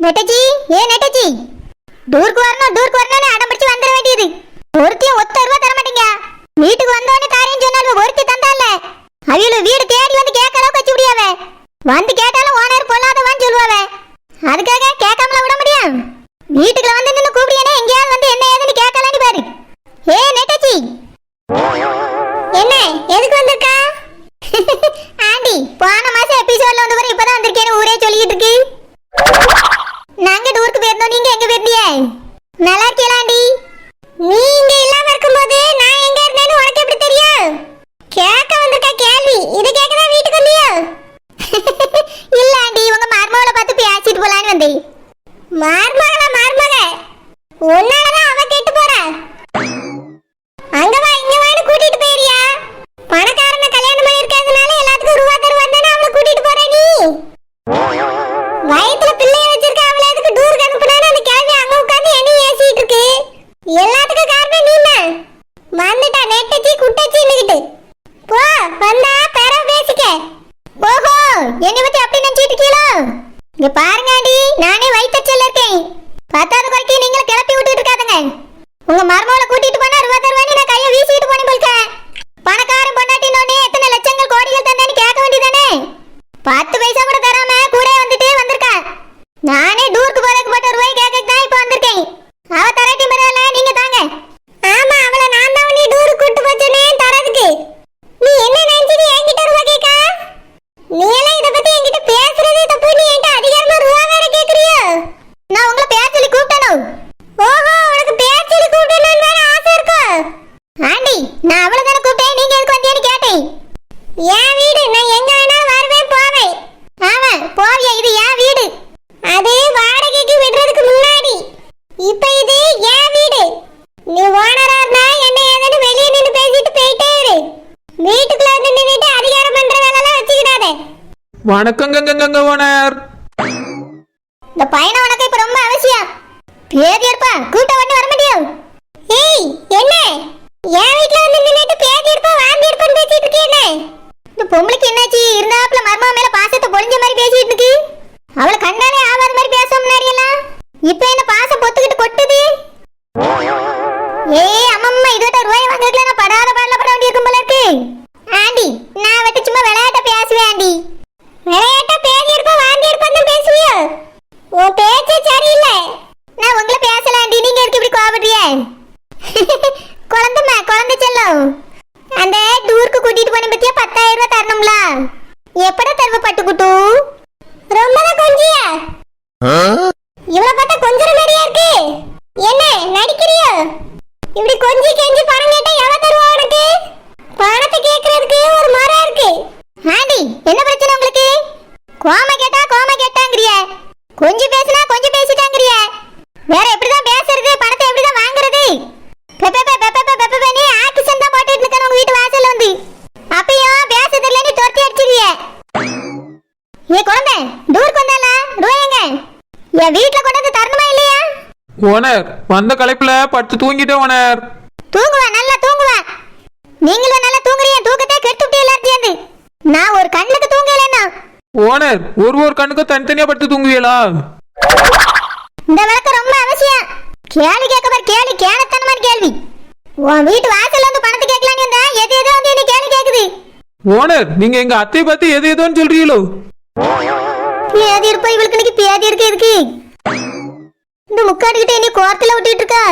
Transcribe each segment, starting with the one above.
நெட்டச்சி, நெட்டச்சி, டூருக்கு வரணும்னு அடம் பிடிச்சு வந்துட வேண்டியது. ஒருத்தையும் ஒத்த ரூபா தர மாட்டீங்க. வீட்டுக்கு வந்தோடனே தாரேன்னு சொன்னாலும் ஒருத்தி தந்தால அவியல வீடு தேடி வந்து கேட்க அளவுக்கு வச்சு முடியாவ. வந்து கேட்டாலும் ஓனர் பொல்லாதவான்னு சொல்லுவாவ. அதுக்காக கேட்காமல விட முடியும். வீட்டுக்குள்ள வந்து நின்று கூப்பிடியானே எங்கேயாவது வந்து என்ன ஏதுன்னு கேட்கலான்னு பாரு. நெட்டச்சி, என்ன எதுக்கு வந்திருக்கா? ஆண்டி, போன மாசம் எபிசோட்ல வந்து வர இப்பதான் வந்திருக்கேன்னு ஊரே சொல்லிட்டு இருக்கு. நாங்க டூருக்கு போயிருந்தோம், நீங்க எங்க போயிருந்தீங்க? நல்லா இருக்கீங்களா ஆண்டி? நீ இங்க இல்லாம இருக்கும்போது நான் எங்க இருந்தேன்னு உனக்கு எப்படி தெரியும்? கேட்க வந்திருக்க கேள்வி இது கேட்கதான் வீட்டுக்கு வந்தியா? இல்ல ஆண்டி, உங்க மருமகளை பார்த்து பேசிட்டு போலான்னு வந்தேன். மருமக உன்னாலதான் அவ கெட்டு போறா. அங்க வா இங்க வான்னு கூட்டிட்டு போயிரியா? பணக்காரனை கல்யாணம் பண்ணிருக்கிறதுனால எல்லாத்துக்கும் ரூபா தருவான்னு அவளை கூட்டிட்டு போற நீ? வயித்துல பிள்ளைய வச்சிருக்க அவளை எதுக்கு டூருக்கு அனுப்புனான்னு அந்த கேள்வி அங்க உட்கார்ந்து என்ன ஏசிட்டு இருக்கு. எல்லாத்துக்கும் காரணம் நீதான். வந்துட்டா நெட்டச்சி குட்டச்சின்னுகிட்டு. போ வந்தா பெற பேசிக்க. ஓஹோ, என்னை பத்தி அப்படி நினைச்சிட்டு இருக்கீங்களோ? இங்க பாருங்க ஆண்டி, நானே வயிற்றுச்சல்ல இருக்கேன். பத்தாவது குறைக்கு நீங்களும் கிளப்பி விட்டுட்டு இருக்காதுங்க. உங்க மருமகளை கூட்டிட்டு போனா ரூபா தருவானு நான் கையை வீசிட்டு போனேன் போல்க. பணக்காரன் பொண்டாட்டினோடனே எத்தனை லட்சங்கள் கோடிகள் தந்தேன்னு கேட்க வேண்டியதானே? 10 பைசா கூட தராம கூட வந்துட்டு வந்திருக்கா. நானே டூருக்கு போறதுக்கு போட்ட ரூபாய் கேட்க தான் இப்ப வந்திருக்கேன். அவ தராட்டி பரவாயில்ல, நீங்க தாங்க. ஆமா, அவளை நான் தான் நீ டூருக்கு கூட்டு போச்சேனே தரதுக்கு. நீ என்ன நினைச்சிட்டு என்கிட்ட ரூபா கேட்க? நீ எல்லாம் இதை பத்தி என்கிட்ட பேசுறதே தப்பு. நீ என்கிட்ட அதிகாரமா ரூபா வேற கேக்குறியோ? நான் உங்களை பேர் சொல்லி கூப்பிட்டனும். ஓஹோ, உனக்கு பேர் சொல்லி கூப்பிடணும்னு வேற ஆசை இருக்கோ? ஆண்டி, நான் அவளை தானே கூப்பிட்டேன், நீங்க எதுக்கு வந்தீங்கன்னு கேட்டேன். என் வீடு, நான் எங்க வேணாலும் வருவேன் போவேன். ஆமா போவியா, இது என் வீடு. அது வாடகைக்கு விடுறதுக்கு முன்னாடி. இப்ப இது என் வீடு. நீ ஓனரா இருந்தா என்ன ஏதுன்னு வெளியே நின்று பேசிட்டு போயிட்டே இரு. வீட்டுக்குள்ள வந்து நின்னுட்டு அதிகாரம் பண்ற வேலைலாம் வச்சுக்கிடாதே. வணக்கங்க ஓனர். இந்த பையனை உனக்கு இப்ப ரொம்ப அவசியம். பேதி இருப்பா, கூட்ட வந்து வர முடியும். ஏய், என்ன என் வீட்டுல வந்து நின்னுட்டு பேதி இருப்பா வாந்தி இருப்பான்னு பேசிட்டு இருக்கேன். இந்த பொம்பளைக்கு என்னாச்சு? இருந்தாப்புல மர்மா மேல பாசத்தை பொழிஞ்ச மாதிரி பேசிட்டு இருக்கு. அவளை கண்டாலே ஆவாத மாதிரி பேச முன்னாடி எல்லாம் இப்ப என்ன பாசம் பொத்துக்கிட்டு கொட்டுது. ஏய் அம்மம்மா, இதோட ரூபாய் வாங்கறதுல நான் படாத பாடல பட வேண்டியிருக்கும் போல இருக்கு. ஆண்டி, நான் வெட்ட சும்மா விளையாட்ட பேசுவேன். ஆண்டி, விளையாட்ட பேதி இருப்பா வாந்தி இருப்பான்னு பேசுவியோ? உன் பேச்சு சரியில்லை. நான் உங்களை பேசல ஆண்டி, நீங்க இருக்கு இப்படி கோபப்படுறிய? குழந்தை செல்லம், அந்த டூருக்கு கூட்டிட்டு போன பத்தியா 10,000 ரூபாய் தரணும்ல? எப்பட தருவ பட்டுக்குட்டு? ரொம்பதான் கொஞ்சியா? இவ்வளவு பார்த்தா கொஞ்சம் மாதிரியா இருக்கு. என்ன நடிக்கிறியோ? இப்படி கொஞ்சி கெஞ்சி பணம் கேட்டா எவ்வளவு தருவா உனக்கு? பணத்தை கேட்கறதுக்கு ஒரு மரம் இருக்கு. ஆண்டி, என்ன பிரச்சனை உங்களுக்கு? கோமா கேட்டாங்கிறிய, கொஞ்சம் பேசினா கொஞ்சம் பேசிட்டாங்கிறிய. வேற எப்படிதான் பேசுறது? பணத்தை எப்படிதான் வாங்குறது? ஆக்சிஜன் தான் போட்டுட்டு இருக்க உங்க வீட்டு வாசல்ல வந்து. அப்பயும் பேச தெரியலன்னு துரத்தி அடிச்சிருவிய. ஏ குழந்தை, டூருக்கு வந்தால ரூபாயங்க என் வீட்டுல கொண்டு வந்து தரணுமா இல்லையா? ஓனர், வந்த களைப்புல படுத்து தூங்கிட்டேன் ஓனர். தூங்குவேன், நல்லா தூங்குவேன். நீங்களும் நல்லா தூங்குறீங்க. தூக்கத்தை கெடுத்துட்டு எல்லாரும் சேர்ந்து. நான் ஒரு கண்ணுக்கு தூங்கலன்னா ஓனர், ஒரு கண்ணுக்கும் தனித்தனியா படுத்து தூங்குவீங்களா? இந்த விளக்கம் ரொம்ப அவசியம். கேள்வி கேட்க பாரு, கேள்வி கேனத்தனமான கேள்வி. உன் வீட்டு வாசல்ல வந்து பணத்தை கேட்கலான்னு இருந்தா எது எதோ வந்து என்ன கேள்வி கேக்குது. ஓனர், நீங்க எங்க அத்தையை பார்த்து எது எதோன்னு சொல்றீங்களோ? பேதி இருப்பா இவளுக்கு, இன்னைக்கு பேதி இருக்கு. இந்த முக்காடுகிட்ட என்ன கோர்த்துல விட்டுட்டு இருக்கா?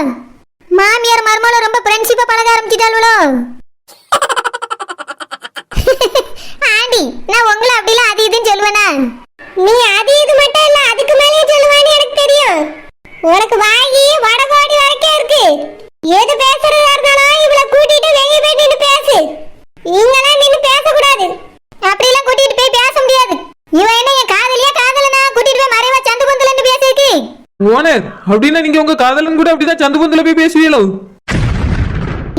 மாமியார் மருமகளை ரொம்ப ஃப்ரெண்ட்ஷிப்பா பழக ஆரம்பிச்சிட்டாளோ? ஆண்டி, நான் உங்களை அப்படிலாம் அது இதுன்னு சொல்லுவேனா? நீ அது இது மட்டும் இல்ல, அதுக்கு மேலேயும் சொல்லுவான்னு எனக்கு தெரியும். உனக்கு வாங்கி வடகோடி வரைக்கும் இருக்கு. எது பேசுறதா இருந்தாலும் இவளை கூட்டிட்டு வெளியே போய் நின்று பேசு. இங்கெல்லாம் நின்று பேசக்கூடாது. அப்படிலாம் கூட்டிட்டு போய் பேச முடியாது. இவன் என்ன என் காதலனா? கூட்டிட்டு போய் மறைவா சந்து பந்துல இருந்து பேசிருக்கு. ஓனர், அப்படின்னா நீங்க உங்க காதலன் கூட அப்படிதான் சந்து பந்துல போய் பேசுவீங்களோ?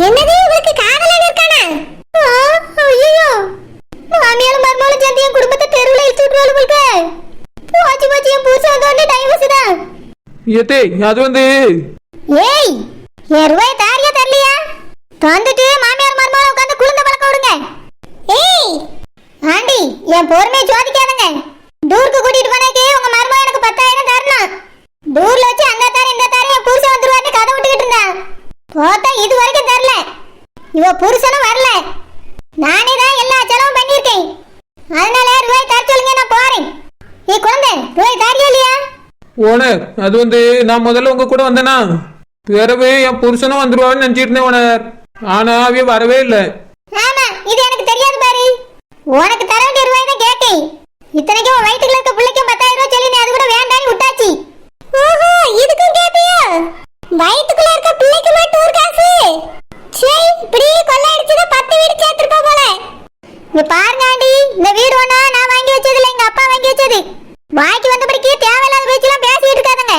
என்னது, இவளுக்கு காதலன் இருக்கானா? ஐயோ, மாமியாரும் மருமகளும் சேர்ந்து என் குடும்பத்தை தெருவில் இழுத்து விட்டுருவாள் போல்க. போச்சு என் பூசா வந்தோடனே டைவர்ஸ் தான். ஏத்தே, அது வந்து ஏய், என் ரூபாய் தாரியா தரலையா? தந்துட்டு மாமியார் மருமகளை உட்காந்து குளிர்ந்த பழக்கம் விடுங்க. ஏய் ஆண்டி, என் பொறுமையை சோதிக்காதங்க. டூருக்கு கூட்டிட்டு போனதுக்கு உங்க மருமக எனக்கு 10,000 தரணும். இவ புருஷனும் வரல. நானே தான் எல்லா செலவும் பண்ணியிருக்கேன். அதனால ரூபாய் தர சொல்லுங்க, நான் போறேன். ஏ குழந்தை, ரூபாய் தாரியா இல்லையா? ஓனர், அது வந்து நான் முதல்ல உங்க கூட வந்தேனா, பிறகு என் புருஷனும் வந்துருவான்னு நினைச்சிட்டு இருந்தேன் ஓனர். ஆனா அவைய வரவே இல்லை. ஆமா, இது எனக்கு தெரியாது பாரு. உனக்கு தர வேண்டிய ரூபாய் தான் கேட்டேன். இத்தனைக்கும் வயிற்றுக்குள்ள இருக்க பிள்ளைக்கும் 10,000 ரூபாய் சொல்லி அது கூட வேண்டான்னு விட்டாச்சு. ஓஹோ, இதுக்கும் கேப்பியா? வயிற்றுக்குள்ள இருக்க பிள்ளைக்கு மட்டும் டூர் காசு? சே, இப்படி கொள்ளை அடிச்சத 10 வீடு சேர்த்துப்பா போல. இங்க பாருங்க ஆண்டி, இந்த வீடு ஒண்ணா நான் வாங்கி வச்சது இல்ல, எங்க அப்பா வாங்கி வச்சது. வாய்க்கு வந்தபடிக்கு தேவையில்லாத பேச்செல்லாம் பேசிட்டு இருக்காதுங்க.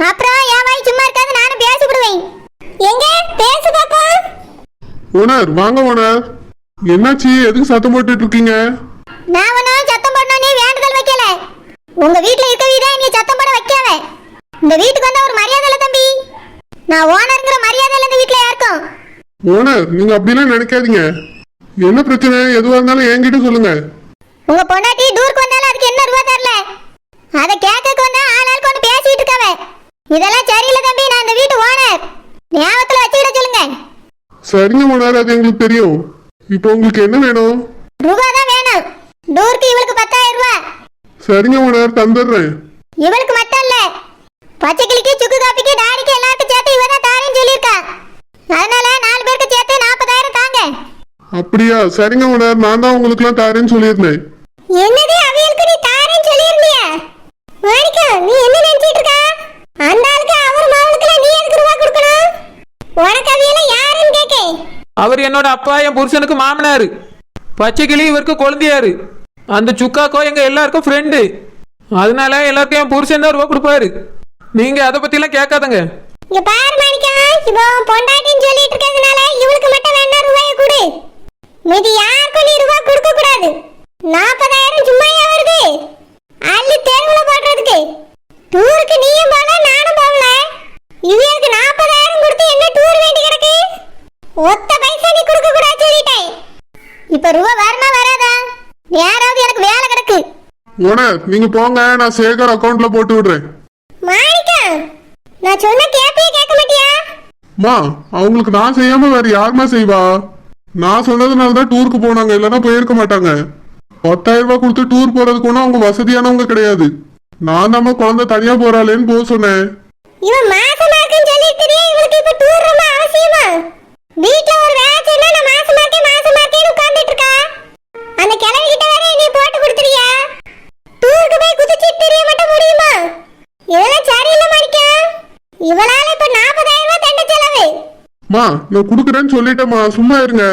அப்புறம் என் வாய் சும்மா இருக்காது, நானும் பேசிவிடுவேன். எங்க பேசு பாப்பா. ஓனர் வாங்க ஓனர். என்னாச்சு, எதுக்கு சத்தம் போட்டுட்டு இருக்கீங்க? நான் ஒன்னும் சத்தம் போடணும்னே வேண்டுதல் வைக்கல. உங்க வீட்ல இருக்க வீடா நீ சத்தம் போட வைக்காத. இந்த வீட்டுக்கு வந்தா ஒரு மரியாதை இல்ல தம்பி. நான் ஓனர்ங்கிற மரியாதை இல்ல இந்த வீட்ல யாருக்கும். ஓனர், நீங்க அப்படிலாம் நினைக்காதீங்க. என்ன பிரச்சனை எதுவா இருந்தாலும் என்கிட்ட சொல்லுங்க. உங்க பொண்டாட்டி டூருக்கு வந்தாலும் அதுக்கு என்ன ரூபா தரல? அத கேட்க வந்தா ஆளாளுக்கு ஒன்று பேசிட்டு இருக்காவ. இதெல்லாம் சரியில்லை தம்பி. நான் இந்த வீட்டு ஓனர், ஞாபகத்துல வச்சுக்கிட சொல்லுங்க. சரிங்க ஓனர், அது எங்களுக்கு தெரியும். இப்போ உங்களுக்கு என்ன வேணும்? ரூபா தான் வேணும். டூருக்கு இவளுக்கு 10,000 ரூபாய். சரிங்க ஓனர், தந்துடுறேன். இவளுக்கு மட்டும் இல்ல, பச்சைக்கிளிக்கு, சுக்கு காப்பிக்கு, டாடிக்கு எல்லாருக்கும் சேர்த்து இவ தான் தாரேன்னு சொல்லியிருக்கா. அதனால 4 பேருக்கு சேர்த்து 40,000 தாங்க. அப்படியா? சரிங்க ஓனர், நான் தான் உங்களுக்குலாம் தாரேன்னு சொல்லியிருந்தேன். என்னது, அவியலுக்கு நீ தாரேன்னு சொல்லியிருந்தியா? மாணிக்கா, நீ என்ன நினைச்சிட்டு இருக்க? அந்த ஆளுக்கு அவர் மகளுக்கு நீ எதுக்கு ரூபா கொடுக்கணும்? உனக்கு அவியல யாருன்னு கேக்கேன். அவர் என்னோட அப்பா, என் புருஷனுக்கு மாமனாரு. பச்சைக்கிளி இவருக்கு குழந்தையாரு. அந்த சுக்காக்கோ எங்க எல்லாருக்கும் ஃப்ரெண்டு. அதனால எல்லாருக்கும் என் புருஷன் தான் ரூபா கொடுப்பாரு. நீங்க அதை பத்திலாம் கேட்காதங்க. இங்க பாரு மாணிக்கா, இப்போ பொண்டாட்டின்னு சொல்லிட்டு இருக்கிறதுனால இவளுக்கு மட்டும் வேணா ரூபாயை கொடு. மீதி யாருக்கும் நீ ரூபா கொடுக்க கூடாது. 40,000 சும்மாயா வருது? அள்ளி தெருவுல போடுறதுக்கு. டூருக்கு நீயும் போல நானும் போகல. இவருக்கு 40,000 கொடுத்து என்ன டூர் வேண்டி கிடக்கு? ஒத்த பைசா நீ கொடுக்க கூடாது சொல்லிட்டேன். இப்ப ரூபா வரமா வராதா? யாராவது எனக்கு வேலை கிடக்கு. ஓனர், நீங்க போங்க, நான் சேகர் அக்கவுண்ட்ல போட்டு விடுறேன். மாணிக்கா, நான் சொன்ன கேட்பையே கேட்க மாட்டியா? மா, அவங்களுக்கு நான் செய்யாம வேற யாருமா செய்வா? நான் சொன்னதுனால தான் டூருக்கு போனாங்க, இல்லைன்னா போயிருக்க மாட்டாங்க. 10,000 ரூபாய் கொடுத்து டூர் போறதுக்கு ஒன்றும் அவங்க வசதியானவங்க கிடையாது. நான் நம்ம குழந்தை தனியா போறாளேன்னு போக சொன்னேன். இவன் மாசமா இருக்குன்னு சொல்லிட்டு இவளுக்கு இப்ப டூர் ரொம்ப அவசியமா? வீட்ல ஒரு வேலை சொன்னா நான் மாசமா இருக்கேன்னு உட்கார்ந்துட்டு இருக்கா. அந்த கிழவி கிட்ட வேற நீ போட்டு கொடுத்துறியா? டூருக்கு போய் குதிச்சிட்டு தெரிய மட்டும் முடியுமா? இதெல்லாம் சரியில்லை மாணிக்கா. இவளால இப்ப 40,000 ரூபாய் தண்ட செலவு. மா, நான் குடுக்குறேன்னு சொல்லிட்டேம்மா, சும்மா இருங்க.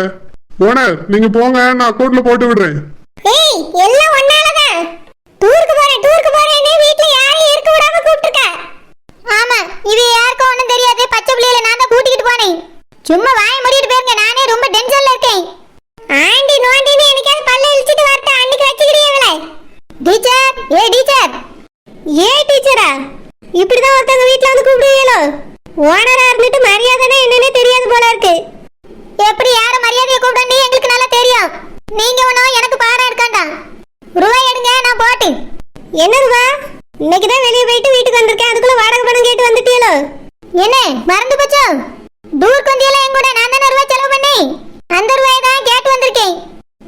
ஓனர், நீங்க போங்க, நான் அக்கவுண்ட்ல போட்டு விடுறேன். ஏய், எல்லாம் ஒன்னாலதான். டூருக்கு போறேன்னு வீட்ல யாரையும் இருக்க விடாம கூப்பிட்டுருக்க. ஆமா, இது யாருக்கும் ஒண்ணும் தெரியாது. பச்சை பிள்ளையில நான் தான் கூட்டிக்கிட்டு போனேன். சும்மா வாயை மூடிட்டு போயிருங்க, நானே ரொம்ப டென்ஷன்ல இருக்கேன். ஆண்டி நோண்டின்னு எனக்காவது பல்ல இழிச்சிட்டு வரட்ட அன்னைக்கு வச்சுக்கிறீங்களே. டீச்சர், ஏ டீச்சர். ஏ டீச்சரா? இப்படிதான் ஒருத்தவங்க வீட்ல வந்து கூப்பிடுவீங்களோ? ஓனரா இருந்துட்டு மரியாதைன்னா என்னன்னே தெரியாது போல இருக்கு. எப்படி யாரும் மரியாதையை கூப்பிடணும் எங்களுக்கு நல்லா தெரியும். நீங்க ஒன்னும் எனக்கு பாடம் எடுக்காண்டா. ரூபாய் எடுங்க, நான் போட்டு. என்ன ரூபா? இன்னைக்கு தான் வெளியே போயிட்டு வீட்டுக்கு வந்திருக்கேன், அதுக்குள்ள வாடகை பணம் கேட்டு வந்துட்டீங்களோ? என்ன மறந்து போச்சோ? டூருக்கு வந்தியெல்லாம் என் கூட நான் தானே ரூபாய் செலவு பண்ணேன். அந்த ரூபாய் தான் கேட்டு வந்திருக்கேன்.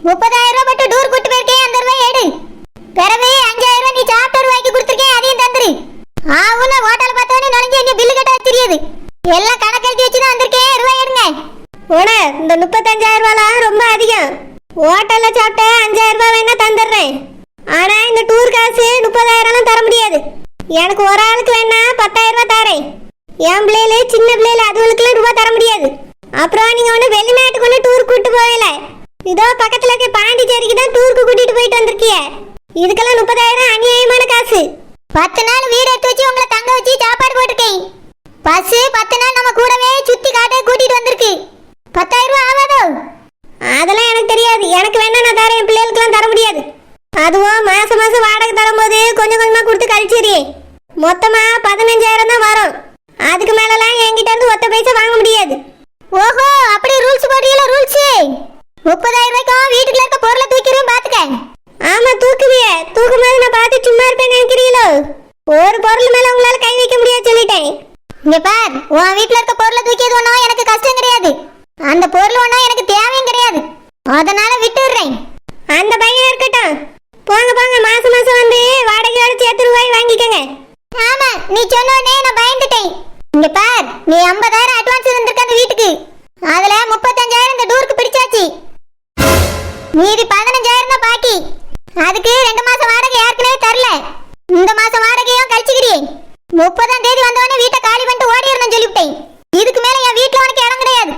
30,000 ரூபாய் மட்டும் டூர் கூட்டு போயிருக்கேன், அந்த ரூபாய் எடு. பிறகு 5,000 ரூபாய் நீ சாப்பிட்ட ரூபாய்க்கு கொடுத்துருக்கேன், அதையும் தந்துரு. ஆவுன ஹோட்டல் பார்த்தவனே நுழைஞ்சு என்ன பில்லு கட்ட தெரியுது. எல்லாம் கணக்கெழுதி வச்சு தான் வந்திருக்கேன், ரூபாய் எடுங்க. ஓனர், இந்த 35,000 ரூபாய் ரொம்ப அதிகம். ஹோட்டல்ல சாப்பிட்ட 5,000 ரூபாய் வேணா தந்துடுறேன். ஆனா இந்த டூர் காசு 30,000 தர முடியாது. எனக்கு ஒரு ஆளுக்கு வேணா 10,000 ரூபாய் தரேன். என் பிள்ளைல சின்ன பிள்ளைல அதுகளுக்குலாம் ரூபாய் தர முடியாது. அப்புறம் நீங்க ஒண்ணு வெளிநாட்டுக்கு ஒண்ணு டூர் கூட்டு போகல. இதோ பக்கத்துல இருக்க பாண்டிச்சேரிக்கு தான் டூருக்கு கூட்டிட்டு போயிட்டு வந்திருக்கிய. இதுக்கெல்லாம் 30,000 அநியாயமான காசு. 10 நாள் வீடு எடுத்து வச்சு உங்களை தங்க வச்சு சாப்பாடு போட்டிருக்கேன். பஸ் 10 நாள் நம்ம கூடவே சுத்தி காட்ட கூட்டிட்டு வந்திருக்கு. 10,000 ரூபாய் ஆகாதோ? அதெல்லாம் எனக்கு தெரியாது. எனக்கு வேணா நான் தரேன், என் பிள்ளைகளுக்குலாம் தர முடியாது. அதுவும் மாசம் மாசம் வாடகை தரும்போது கொஞ்சம் கொஞ்சமா கொடுத்து கழிச்சிரு. மொத்தமா 15,000 தான் வரும். அதுக்கு மேலலாம் என்கிட்ட இருந்து ஒத்த பைசா வாங்க முடியாது. ஓஹோ, அப்படி ரூல்ஸ் போடுறீங்களா? ரூல்ஸ் 30,000 ரூபாய்க்கும் வீட்டுக்குள்ள இருக்க பொருளை தூக்கிடுவேன் பாத்துக்க. ஆமா, தூக்குவியே. தூக்கும் போது நான் பார்த்து சும்மா இருப்பேன் நினைக்கிறீங்களோ? ஒரு பொருள் மேல உங்களால கை வைக்க முடியாது சொல்லிட்டேன். இங்க பார், உன் வீட்டுல இருக்க பொருளை தூக்கியது ஒன்றும் எனக்கு கஷ்டம் கிடையாது. அந்த பொருள் ஒன்றும் எனக்கு அந்த பையன் இருக்கட்டும். போங்க போங்க, மாசம் மாசம் வந்து வாடகையோட சேர்த்து ரூபாய் வாங்கிக்கங்க. ஆமா, நீ சொன்ன உடனே நான் பயந்துட்டேன். இங்க பார், நீ 50,000 அட்வான்ஸ் இருந்திருக்க அந்த வீட்டுக்கு. அதுல 35,000 இந்த டூருக்கு பிடிச்சாச்சு. மீதி 15,000 தான் பாக்கி. அதுக்கு 2 மாசம் வாடகை ஏற்கனவே தரல. இந்த மாசம் வாடகையும் கழிச்சுக்கிறேன். 30ஆம் தேதி வந்தவனே வீட்டை காலி பண்ணிட்டு ஓடிடணும் சொல்லிவிட்டேன். இதுக்கு மேல என் வீட்டுல உனக்கு இடம் கிடையாது.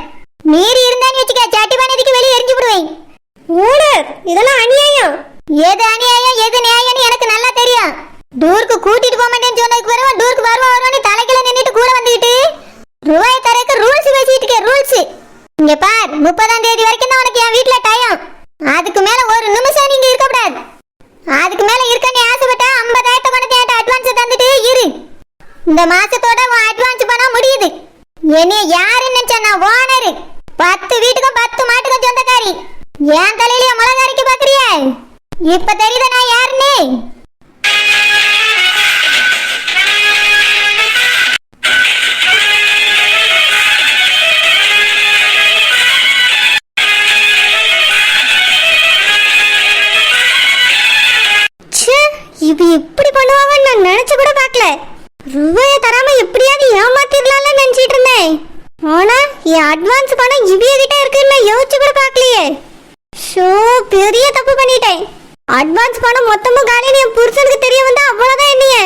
மீறி இருந்தான்னு வச்சுக்க, சட்டி பானைக்கு வெளியே எரிஞ்சு விடுவேன். ஓனர், இதெல்லாம் அநியாயம். எது அநியாயம் எது நியாயம்னு எனக்கு நல்லா தெரியும். டூருக்கு கூட்டிட்டு போக மாட்டேன்னு சொன்னதுக்கு பிறகு டூருக்கு வருவான்னு தலைக்கில நின்னுட்டு கூட வந்துட்டு ரூபாய் தரக்கு ரூல்ஸ் பேசிட்டு இருக்க. ரூல்ஸ் இங்க பார், 30ஆம் தேதி வரைக்கும் தான் உனக்கு என் வீட்டுல டைம். அதுக்கு மேல ஒரு நிமிஷம் நீங்க இருக்க கூடாது. அதுக்கு மேல இருக்கன்னு ஆசைப்பட்டா 50,000 கொண்டு என்கிட்ட அட்வான்ஸ் தந்துட்டு இரு. இந்த மாசத்தோட உன் அட்வான்ஸ் பணம் முடியுது. என்னைய யாரு நினைச்சா? நான் ஓனர். 10 வீட்டுக்கும் 10 மாட்டுக்கும் சொந்தக்காரி. என் தலையில முளகா அரைக்க பாக்குறிய? இப்ப தெரியுதா நான் யாருன்னு? இது இப்படி பண்ணுவாங்கன்னு நான் நினைச்சு கூட பார்க்கல. ரூபாயை தராம எப்படியாவது ஏமாத்திடலாம்னு நினைச்சிட்டு இருந்தேன். ஆனா என் அட்வான்ஸ் பணம் இவ்விய கிட்ட இருக்குன்னு யோசிச்சு கூட பார்க்கலையே. ஷோ, பெரிய தப்பு பண்ணிட்டேன். அட்வான்ஸ் பணம் மொத்தமும் காலின்னு என் புருஷனுக்கு தெரிய வந்தா அவ்வளவுதான் என்னைய.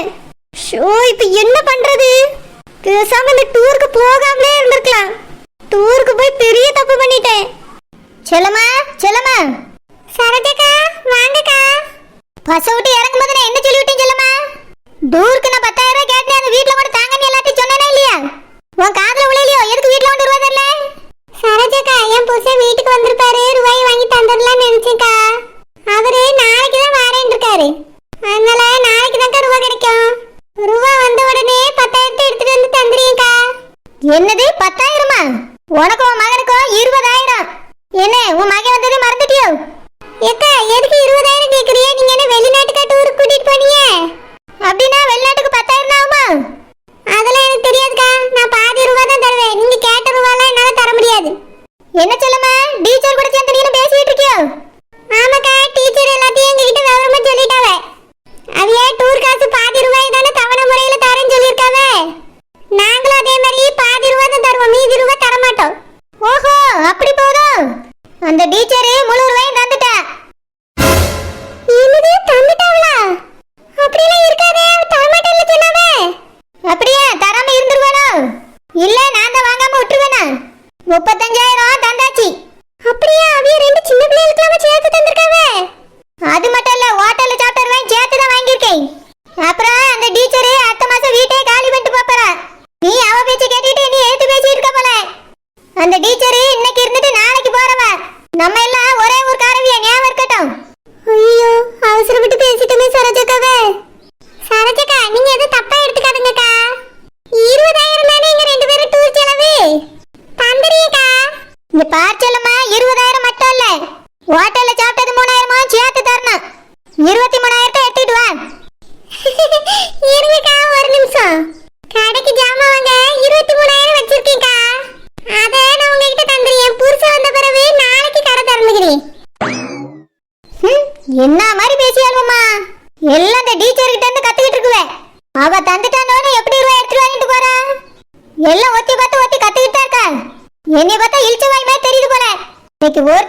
ஷோ, இப்ப என்ன பண்றது? பேசாம இந்த டூருக்கு போகாமலே இருந்திருக்கலாம். டூருக்கு போய் பெரிய தப்பு பண்ணிட்டேன். செல்லம்மா, செல்லம்மா. சரஜக்கா, வாங்கக்கா. பஸ் விட்டு இறங்கும்போது நான் என்ன சொல்லிவிட்டேன் செல்லம்மா? டூருக்கு நான் 10,000 ரூபாய் கேட்டேன். அந்த வீட்டுல கூட தாங்கன்னு எல்லாத்தையும் சொன்னேனா இல்லையா? உன் காதுல விளையலையோ? எதுக்கு வீட்டுல வந்து ரூபாய் தரல? சரோஜாக்கா, என் புருஷன் வீட்டுக்கு வந்திருப்பாரு, ரூபாய் வாங்கி தந்துடலாம்னு நினைச்சேக்கா. அவரு நாளைக்கு தான் வரேன் இருக்காரு. அதனால நாளைக்கு தான்க்கா ரூபாய் கிடைக்கும். ரூபாய் வந்த உடனே 10,000 எடுத்துட்டு வந்து தந்துறீங்கக்கா. என்னது 10,000மா? உனக்கும் உன் மகனுக்கும் 20,000. என்ன உன் மகன் வந்ததே மறந்துட்டியோ? ஏக்கா, எதுக்கு 20,000 கேக்குறியே? நீங்க என்ன வெளிநாட்டுக்கா டூருக்கு கூட்டிட்டு போனீங்க? அப்படின்னா வெளிநாட்டுக்கு 10,000 ஆகுமா? அதெல்லாம் எனக்கு தெரியாதுக்கா. நான் பாதி ரூபாய் தான் தருவேன். நீங்க கேட்ட ரூபாய்லாம் என்னால தர முடியாது. என்ன சொல்லுமா? டீச்சர் கூட சேர்ந்து நீங்க பேசிட்டு இருக்கியோ? ஆமாக்கா, டீச்சர் எல்லாத்தையும் எங்ககிட்ட விவரமா சொல்லிட்டாவ. அவையே டூர் காசு பாதி ரூபாய் தானே தவணை முறையில தரேன்னு சொல்லியிருக்காவ. நாங்களும் அதே மாதிரி பாதி ரூபாய் தான் தருவோம், மீதி ரூபாய் தர மாட்டோம். ஓஹோ, அப்படி போதும். அந்த டீச்சர் முழு ரூபாயும் தந்துட்டா. என்னது தந்துட்டாவளா? அப்படிலாம் இருக்காதே, தரமாட்டேன்னு சொன்னாவே. அப்படியே தராம இருந்துருவானோ? இல்ல நான் தான் வாங்காம விட்டுருவேனா? 35,000 தந்தாச்சு. அப்படியே அவிய 2 சின்ன பிள்ளைகளுக்கு சேர்த்து தந்திருக்காவே. அது மட்டும் இல்ல, ஹோட்டல்ல சாப்பிட்ட ரூபாய் சேர்த்து தான் வாங்கியிருக்கேன். அப்புறம் அந்த டீச்சர் அடுத்த மாசம் வீட்டே காலி பண்ணிட்டு போறா. நீ அவ பேச்ச கேட்டுட்டு நீ ஏத்து பேசிட்டு இருக்க போல. அந்த டீச்சர் இன்னைக்கு இருந்துட்டு நாளைக்கு போறவ. நம்ம எல்லாம் ஒரே ஒரு காரவியா, ஞாபகம் இருக்கட்டும். ஐயோ, அவசரப்பட்டு பேசிட்டோமே சரோஜாக்காவே. சரோஜாக்கா, நீங்க எதுவும் தப்பா எடுத்துக்காதுங்கக்கா. 20,000 தானே எங்க 2 பேரும் டூர் செலவு. தந்துறீங்கக்கா. இந்த பார்ச்சலமா 20,000 மட்டும் இல்ல, ஹோட்டல்ல சாப்பிட்டது 3,000 சேர்த்து தரணும். 23,000 எடுத்துட்டு வா. இருங்கக்கா, ஒரு நிமிஷம். கடைக்கு ஜாமான் வாங்க 23,000 வச்சிருக்கீங்கக்கா. அத நான் உங்ககிட்ட தந்துறேன். புருஷன் வந்த பிறகு நாளைக்கு கடை திறந்துக்கிறேன். என்ன மாதிரி பேசியாலுமா? எல்லாம் அந்த டீச்சர் கிட்ட இருந்து கத்துக்கிட்டு இருக்குவே. அவ தந்துட்டானோன்னு எப்படி ரூபாய் எடுத்துட்டு வாங்கிட்டு போறா? எல்லாம் ஒத்தி பார்த்து ஒத்தி கத்துக்கிட்டு இருக்கா. என்னை பார்த்தா இழிச்ச வாய் மாதிரி தெரியுது போல. இன்னைக்கு ஒரு